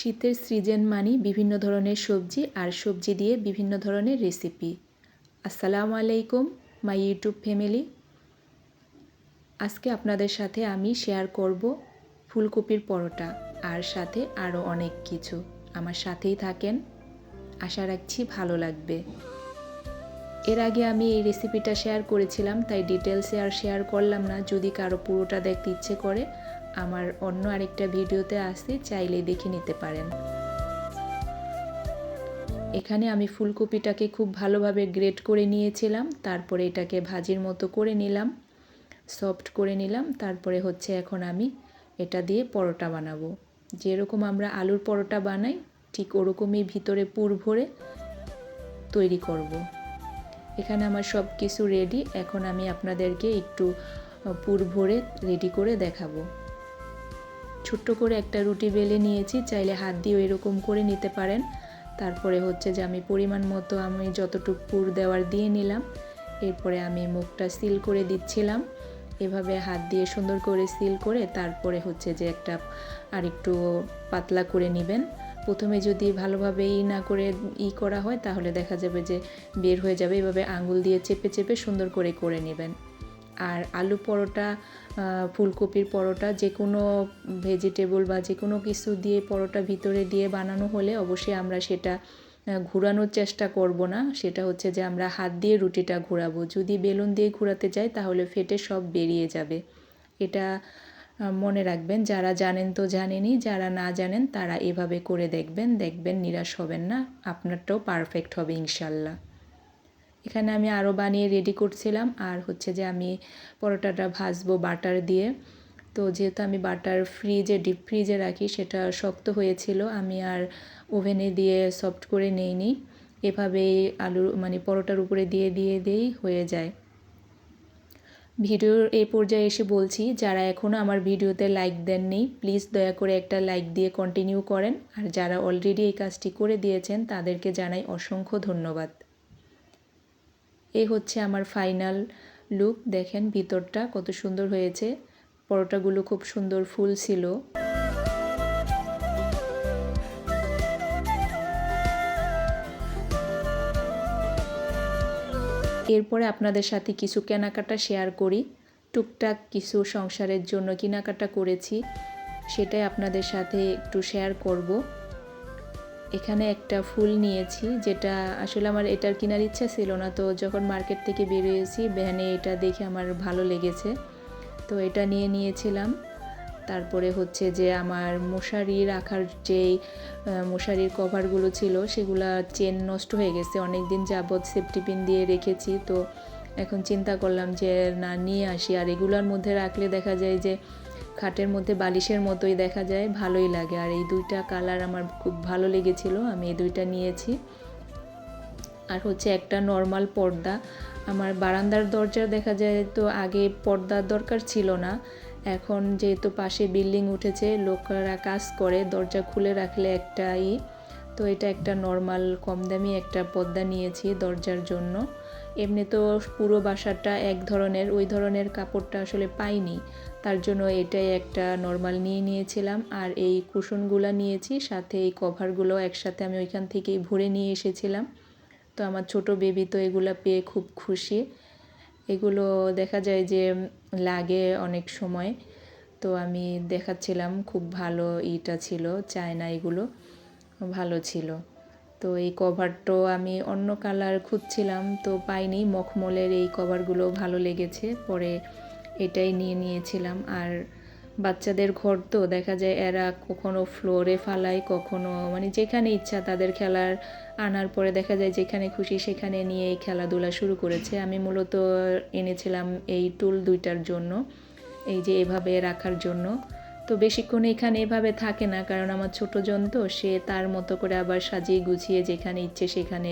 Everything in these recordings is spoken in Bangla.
শীতের সিজন মানে বিভিন্ন ধরনের সবজি আর সবজি দিয়ে বিভিন্ন ধরনের রেসিপি। আসসালামু আলাইকুম মাই ইউটিউব ফ্যামিলি। আজকে আপনাদের সাথে আমি শেয়ার করব ফুলকপির পরোটা আর সাথে আরও অনেক কিছু। আমার সাথেই থাকেন, আশা রাখছি ভালো লাগবে। এর আগে আমি এই রেসিপিটা শেয়ার করেছিলাম, তাই ডিটেলসে আর শেয়ার করলাম না। যদি কারো পুরোটা দেখতে ইচ্ছে করে, আমার অন্য আরেকটা ভিডিওতে আসে, চাইলে দেখে নিতে পারেন। এখানে আমি ফুলকপিটাকে খুব ভালোভাবে গ্রেট করে নিয়েছিলাম, তারপরে এটাকে ভাজির মতো করে নিলাম, সফট করে নিলাম। তারপরে হচ্ছে এখন আমি এটা দিয়ে পরোটা বানাবো। যেরকম আমরা আলুর পরোটা বানাই ঠিক ওরকমই ভিতরে পুর ভরে তৈরি করব। এখানে আমার সব কিছু রেডি। এখন আমি আপনাদেরকে একটু পুর ভরে রেডি করে দেখাবো। ছোট্ট করে একটা রুটি বেলে নিয়েছি, চাইলে হাত দিয়ে এরকম করে নিতে পারেন। তারপরে হচ্ছে যে আমি পরিমাণ মতো আমি যতটুকু পুর দেওয়ার দিয়ে নিলাম। এরপরে আমি মুখটা সিল করে দিচ্ছিলাম, এভাবে হাত দিয়ে সুন্দর করে সিল করে তারপরে হচ্ছে যে একটা আরেকটু পাতলা করে নেবেন। প্রথমে যদি ভালোভাবে না করে করা হয় তাহলে দেখা যাবে যে বের হয়ে যাবে। এভাবে আঙুল দিয়ে চেপে চেপে সুন্দর করে করে নেবেন। আর আলু পরোটা, ফুলকপির পরোটা, যে কোনো ভেজিটেবল বা যে কোনো কিছু দিয়ে পরোটা ভিতরে দিয়ে বানানো হলে অবশ্যই আমরা সেটা ঘোরানোর চেষ্টা করব না। সেটা হচ্ছে যে আমরা হাত দিয়ে রুটিটা ঘোরাবো। যদি বেলুন দিয়ে ঘোরাতে যাই তাহলে ফেটে সব বেরিয়ে যাবে। এটা মনে রাখবেন। যারা জানেন তো জানেনই, যারা না জানেন তারা এভাবে করে দেখবেন নিরাশ হবেন না, আপনারটাও পারফেক্ট হবে ইনশাল্লাহ। এখানে আমি আরও বানিয়ে রেডি করছিলাম। আর হচ্ছে যে আমি পরোটাটা ভাজবো বাটার দিয়ে। তো যেহেতু আমি বাটার ডিপ ফ্রিজে রাখি, সেটা শক্ত হয়েছিল, আমি আর ওভেনে দিয়ে সফট করে নেইনি। এভাবেই আলু পরোটার উপরে দিয়েই হয়ে যায়। ভিডিওর এই পর্যায়ে এসে বলছি, যারা এখনও আমার ভিডিওতে লাইক দেননি প্লিজ দয়া করে একটা লাইক দিয়ে কন্টিনিউ করেন। আর যারা অলরেডি এই কাজটি করে দিয়েছেন তাদেরকে জানাই অসংখ্য ধন্যবাদ। এই হচ্ছে আমার ফাইনাল লুক। দেখেন ভিতরটা কত সুন্দর হয়েছে। পরোটাগুলো খুব সুন্দর ফুল ছিল। এরপরে আপনাদের সাথে কিছু কেনাকাটা শেয়ার করি। টুকটাক কিছু সংসারের জন্য কেনাকাটা করেছি, সেটাই আপনাদের সাথে একটু শেয়ার করব। এখানে একটা ফুল নিয়েছি, যেটা আসলে আমার এটার কেনার ইচ্ছা ছিল না। তো যখন মার্কেট থেকে বেরিয়েছি ভ্যানে এটা দেখে আমার ভালো লেগেছে, তো এটা নিয়েছিলাম। তারপরে হচ্ছে যে আমার মশারি রাখার যেই মশারির কভারগুলো ছিল সেগুলা চেন নষ্ট হয়ে গেছে, অনেক দিন যাবৎ সেফটি পিন দিয়ে রেখেছি। তো এখন চিন্তা করলাম যে না নিয়ে আসি। আর এগুলোর মধ্যে রাখলে দেখা যায় যে খাটের মধ্যে বালিশের মতোই দেখা যায়, ভালোই লাগে। আর এই দুইটা কালার আমার খুব ভালো লেগেছিল, আমি এই দুইটা নিয়েছি। আর হচ্ছে একটা নর্মাল পর্দা। আমার বারান্দার দরজা দেখা যায় তো আগে পর্দার দরকার ছিল না, এখন যেহেতু পাশে বিল্ডিং উঠেছে, লোকেরা কাজ করে, দরজা খুলে রাখলে একটা তো এটা একটা নর্মাল কম দামি একটা পর্দা নিয়েছি দরজার জন্য। এমনি তো পুরো বাসাটা এক ধরনের, ওই ধরনের কাপড়টা আসলে পাইনি, তার জন্য এটাই একটা নর্মাল নিয়েছিলাম। আর এই কুশনগুলো নিয়েছি, সাথে এই কভারগুলো একসাথে আমি ওইখান থেকেই ভরে নিয়ে এসেছিলাম। তো আমার ছোট বেবি তো এগুলো পেয়ে খুব খুশি। এগুলো দেখা যায় যে লাগে অনেক সময়, তো আমি দেখাচ্ছিলাম, খুব ভালো ছিল, চায়না এগুলো ভালো ছিল। তো এই কভারটাও আমি অন্য কালার খুঁজছিলাম, তো পাইনি। মখমলের এই কভারগুলো ভালো লেগেছে, পরে এটাই নিয়েছিলাম। আর বাচ্চাদের ঘর তো দেখা যায় এরা কখনো ফ্লোরে ফালায়, কখনো যেখানে ইচ্ছা তাদের খেলার আনার পরে দেখা যায় যেখানে খুশি সেখানে নিয়ে এই খেলাধুলা শুরু করেছে। আমি মূলত এনেছিলাম এই টুল দুইটার জন্য, এই যে এভাবে রাখার জন্য। তো বেশিক্ষণ এখানে এভাবে থাকে না, কারণ আমার ছোট জন তো, সে তার মতো করে আবার সাজিয়ে গুছিয়ে যেখানে ইচ্ছে সেখানে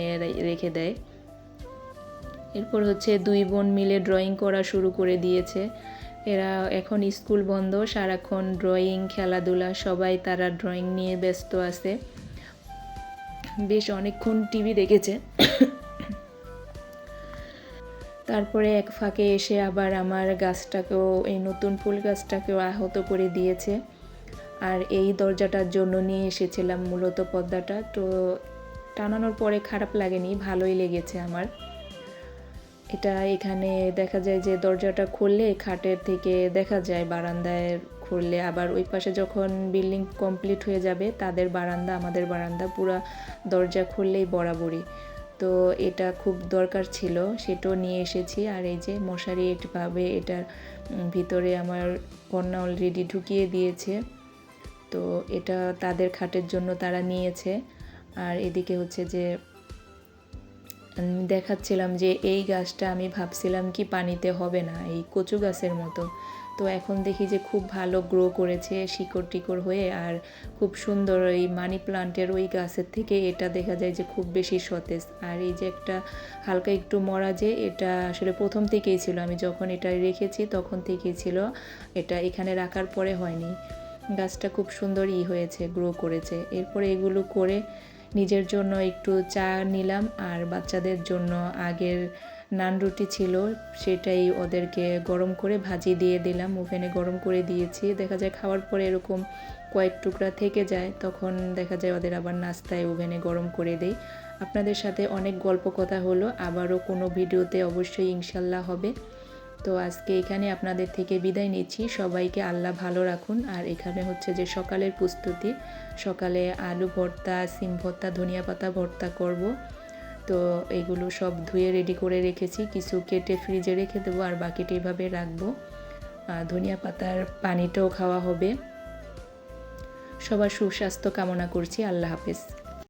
রেখে দেয়। এরপর হচ্ছে দুই বোন মিলে ড্রয়িং করা শুরু করে দিয়েছে। এরা এখন স্কুল বন্ধ, সারাক্ষণ ড্রয়িং, খেলাধুলা, সবাই তারা ড্রয়িং নিয়ে ব্যস্ত আছে। বেশ অনেকক্ষণ টিভি দেখেছে। তারপরে এক ফাঁকে এসে আবার আমার গাছটাকেও, এই নতুন ফুল গাছটাকেও আহত করে দিয়েছে। আর এই দরজাটার জন্য নিয়ে এসেছিলাম মূলত পর্দাটা। তো টানানোর পরে খারাপ লাগেনি, ভালোই লেগেছে আমার। এটা এখানে দেখা যায় যে দরজাটা খুললে খাটের থেকে দেখা যায় বারান্দায় খুললে, আবার ওই পাশে যখন বিল্ডিং কমপ্লিট হয়ে যাবে তাদের বারান্দা আমাদের বারান্দা পুরা দরজা খুললেই বরাবরই। তো এটা খুব দরকার ছিল, সেটাও নিয়ে এসেছি। আর এই যে মশারি এভাবে এটার ভিতরে আমার কন্যা অলরেডি ঢুকিয়ে দিয়েছে। তো এটা তাদের খাটের জন্য তারা নিয়েছে। আর এদিকে হচ্ছে যে দেখাচ্ছিলাম যে এই গাছটা আমি ভাবছিলাম কি পানিতে হবে না, এই কচু গাছের মতো। তো এখন দেখি যে খুব ভালো গ্রো করেছে শিকড় টিকড় হয়ে, আর খুব সুন্দর। এই মানি প্লান্টের ওই গাছের থেকে এটা দেখা যায় যে খুব বেশি সতেজ। আর এই যে একটা হালকা একটু মরা, যে এটা আসলে প্রথম থেকেই ছিল, আমি যখন এটা রেখেছি তখন থেকেই ছিল, এটা এখানে রাখার পরে হয়নি। গাছটা খুব সুন্দর হয়েছে, গ্রো করেছে। এরপরে এগুলো করে নিজের জন্য একটু চা নিলাম, আর বাচ্চাদের জন্য আগের নান রুটি ছিল সেটাই ওদেরকে গরম করে ভাজি দিয়ে দিলাম, ওভেনে গরম করে দিয়েছি। দেখা যায় খাওয়ার পরে এরকম কয়েক টুকরা থেকে যায়, তখন দেখা যায় ওদের আবার নাস্তায় ওভেনে গরম করে দেই। আপনাদের সাথে অনেক গল্প কথা হলো, আবারও কোনো ভিডিওতে অবশ্যই ইনশাল্লাহ হবে। তো আজকে এখানে আপনাদের থেকে বিদায় নিচ্ছি। সবাইকে আল্লাহ ভালো রাখুন। আর এখানে হচ্ছে যে সকালের প্রস্তুতি, সকালে আলু ভর্তা, সিম ভর্তা, ধনিয়া পাতা ভর্তা করব। তো এগুলো সব ধুয়ে রেডি করে রেখেছি, কিছু কেটে ফ্রিজে রেখে দেবো, আর বাকিটা এভাবে রাখবো। ধনিয়া পাতার পানিটাও খাওয়া হবে। সবার সুস্বাস্থ্য কামনা করছি। আল্লাহ হাফেজ।